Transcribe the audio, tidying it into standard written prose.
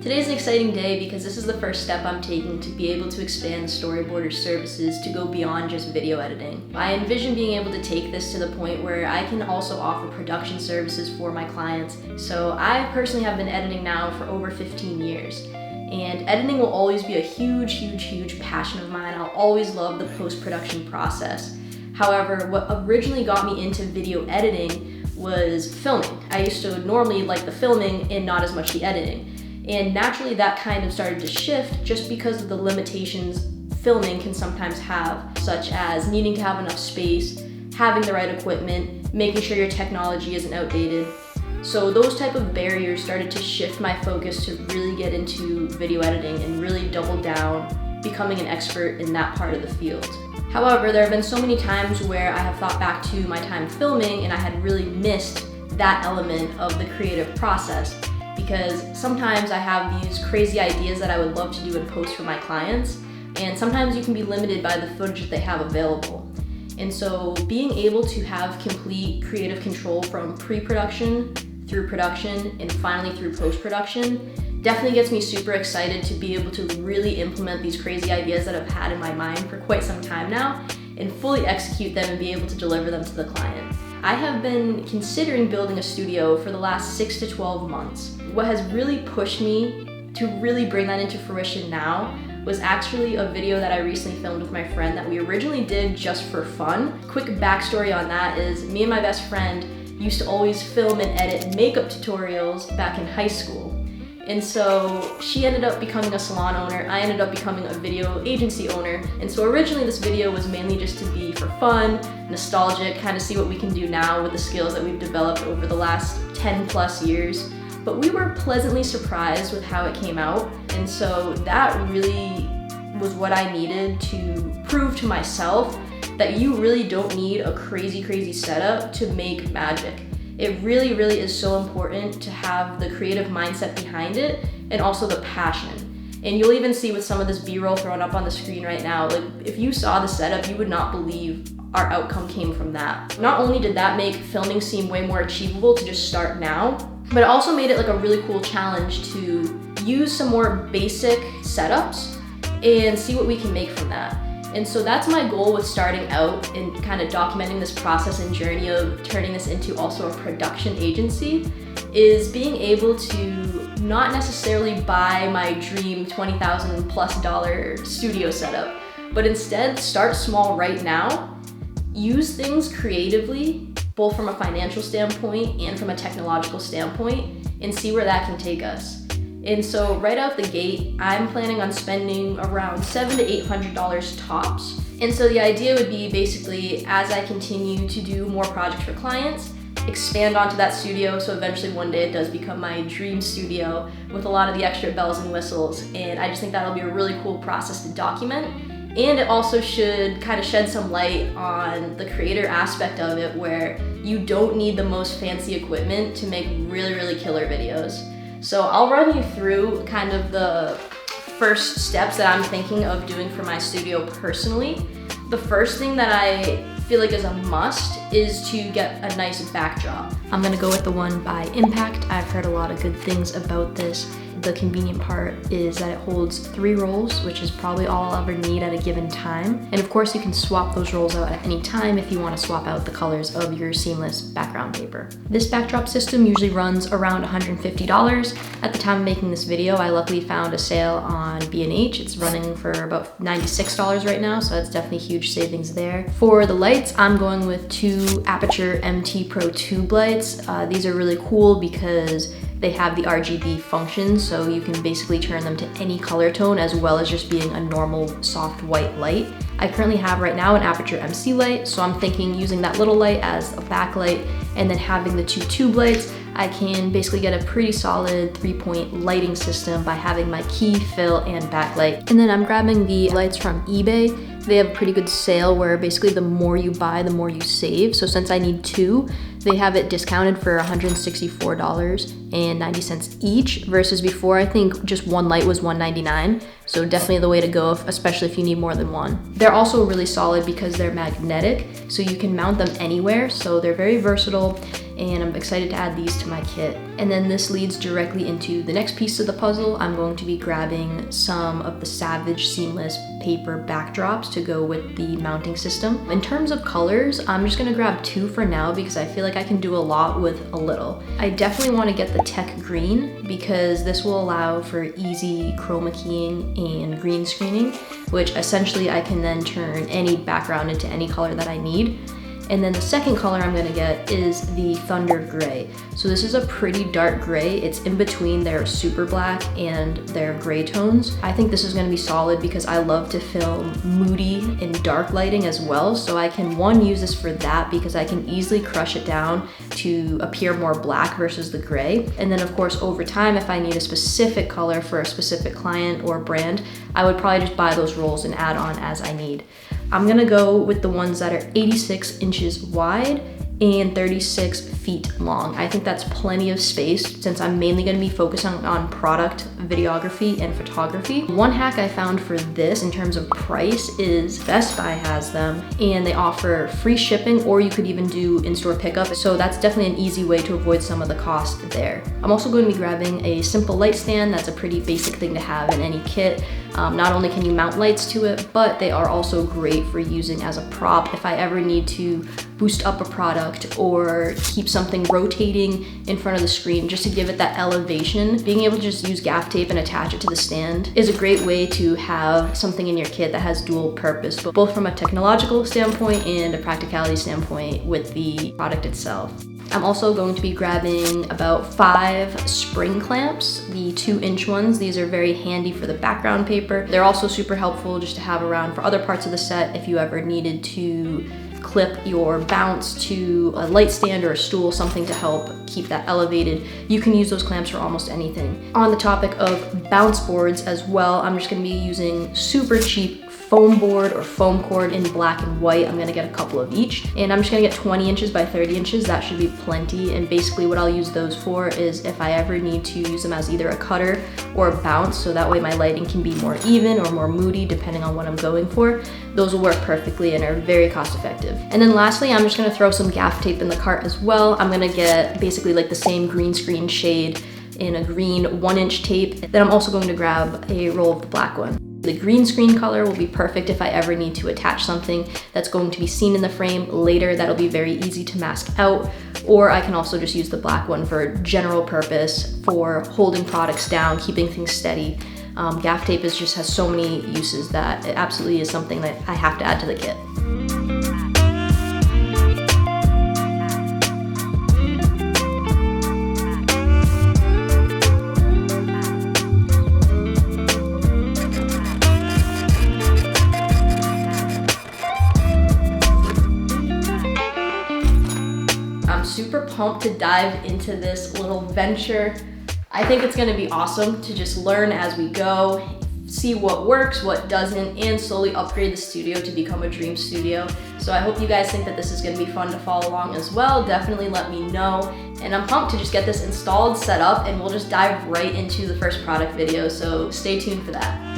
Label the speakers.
Speaker 1: Today's an exciting day because this is the first step I'm taking to be able to expand Storyboarder's services to go beyond just video editing. I envision being able to take this to the point where I can also offer production services for my clients. So I personally have been editing now for over 15 years. And editing will always be a huge passion of mine. I'll always love the post-production process. However, what originally got me into video editing was filming. I used to normally like the filming and not as much the editing. And naturally that kind of started to shift just because of the limitations filming can sometimes have, such as needing to have enough space, having the right equipment, making sure your technology isn't outdated. So those type of barriers started to shift my focus to really get into video editing and really double down, becoming an expert in that part of the field. However, there have been so many times where I have thought back to my time filming and I had really missed that element of the creative process, because sometimes I have these crazy ideas that I would love to do in post for my clients, and sometimes you can be limited by the footage that they have available. And so being able to have complete creative control from pre-production through production and finally through post-production definitely gets me super excited to be able to really implement these crazy ideas that I've had in my mind for quite some time now and fully execute them and be able to deliver them to the client. I have been considering building a studio for the last 6 to 12 months. What has really pushed me to really bring that into fruition now was actually a video that I recently filmed with my friend that we originally did just for fun. Quick backstory on that is me and my best friend used to always film and edit makeup tutorials back in high school. And so she ended up becoming a salon owner, I ended up becoming a video agency owner. And so originally this video was mainly just to be for fun, nostalgic, kind of see what we can do now with the skills that we've developed over the last 10 plus years. But we were pleasantly surprised with how it came out. And so that really was what I needed to prove to myself that you really don't need a crazy setup to make magic. It really is so important to have the creative mindset behind it and also the passion. And you'll even see with some of this B-roll thrown up on the screen right now, like if you saw the setup, you would not believe our outcome came from that. Not only did that make filming seem way more achievable to just start now, but it also made it like a really cool challenge to use some more basic setups and see what we can make from that. And so that's my goal with starting out and kind of documenting this process and journey of turning this into also a production agency, is being able to not necessarily buy my dream $20,000+ studio setup, but instead start small right now, use things creatively, both from a financial standpoint and from a technological standpoint, and see where that can take us. And so right out the gate, I'm planning on spending around $700 to $800 tops. And so the idea would be basically, as I continue to do more projects for clients, expand onto that studio, so eventually one day it does become my dream studio with a lot of the extra bells and whistles. And I just think that'll be a really cool process to document. And it also should kind of shed some light on the creator aspect of it, where you don't need the most fancy equipment to make really killer videos. So I'll run you through kind of the first steps that I'm thinking of doing for my studio personally. The first thing that I feel like is a must is to get a nice backdrop. I'm gonna go with the one by Impact. I've heard a lot of good things about this. The convenient part is that it holds 3 rolls, which is probably all I'll ever need at a given time. And of course you can swap those rolls out at any time if you want to swap out the colors of your seamless background paper. This backdrop system usually runs around $150. At the time of making this video, I luckily found a sale on B&H. It's running for about $96 right now, so that's definitely huge savings there. For the lights, I'm going with 2 Aperture MT Pro tube lights. These are really cool because they have the RGB function, so you can basically turn them to any color tone as well as just being a normal soft white light. I currently have right now an Aperture MC light, so I'm thinking using that little light as a backlight and then having the 2 tube lights, I can basically get a pretty solid 3-point lighting system by having my key, fill, and backlight. And then I'm grabbing the lights from eBay. they have a pretty good sale where basically the more you buy, the more you save. So since I need 2, they have it discounted for $164.90 each, versus before I think just one light was $199. So definitely the way to go, especially if you need more than one. They're also really solid because they're magnetic, so you can mount them anywhere. So they're very versatile, and I'm excited to add these to my kit. And then this leads directly into the next piece of the puzzle. I'm going to be grabbing some of the Savage seamless paper backdrops to go with the mounting system. In terms of colors, I'm just gonna grab 2 for now because I feel like I can do a lot with a little. I definitely wanna get the tech green because this will allow for easy chroma keying and green screening, which essentially I can then turn any background into any color that I need. And then the second color I'm gonna get is the Thunder Gray. So this is a pretty dark gray. It's in between their super black and their gray tones. I think this is gonna be solid because I love to film moody and dark lighting as well. So I can, one, use this for that because I can easily crush it down to appear more black versus the gray. And then of course, over time, if I need a specific color for a specific client or brand, I would probably just buy those rolls and add on as I need. I'm gonna go with the ones that are 86 inches wide and 36 feet long. I think that's plenty of space since I'm mainly gonna be focusing on product videography and photography. One hack I found for this in terms of price is Best Buy has them and they offer free shipping, or you could even do in-store pickup. So that's definitely an easy way to avoid some of the cost there. I'm also going to be grabbing a simple light stand. That's a pretty basic thing to have in any kit. Not only can you mount lights to it, but they are also great for using as a prop if I ever need to boost up a product or keep something rotating in front of the screen just to give it that elevation. Being able to just use gaff tape and attach it to the stand is a great way to have something in your kit that has dual purpose, but both from a technological standpoint and a practicality standpoint with the product itself. I'm also going to be grabbing about 5 spring clamps, the 2-inch ones. These are very handy for the background paper. They're also super helpful just to have around for other parts of the set if you ever needed to clip your bounce to a light stand or a stool, something to help keep that elevated. You can use those clamps for almost anything. On the topic of bounce boards as well, I'm just gonna be using super cheap foam board or foam cord in black and white. I'm gonna get a couple of each, and I'm just gonna get 20 inches by 30 inches. That should be plenty. And basically what I'll use those for is if I ever need to use them as either a cutter or a bounce, so that way my lighting can be more even or more moody depending on what I'm going for. Those will work perfectly and are very cost effective. And then lastly, I'm just gonna throw some gaff tape in the cart as well. I'm gonna get basically like the same green screen shade in a green 1-inch tape. Then I'm also going to grab a roll of the black one. The green screen color will be perfect if I ever need to attach something that's going to be seen in the frame later. That'll be very easy to mask out. Or I can also just use the black one for general purpose for holding products down, keeping things steady. Gaff tape just has so many uses that it absolutely is something that I have to add to the kit. Super pumped to dive into this little venture. I think it's gonna be awesome to just learn as we go, see what works, what doesn't, and slowly upgrade the studio to become a dream studio. So I hope you guys think that this is gonna be fun to follow along as well. Definitely let me know. And I'm pumped to just get this installed, set up, and we'll just dive right into the first product video. So stay tuned for that.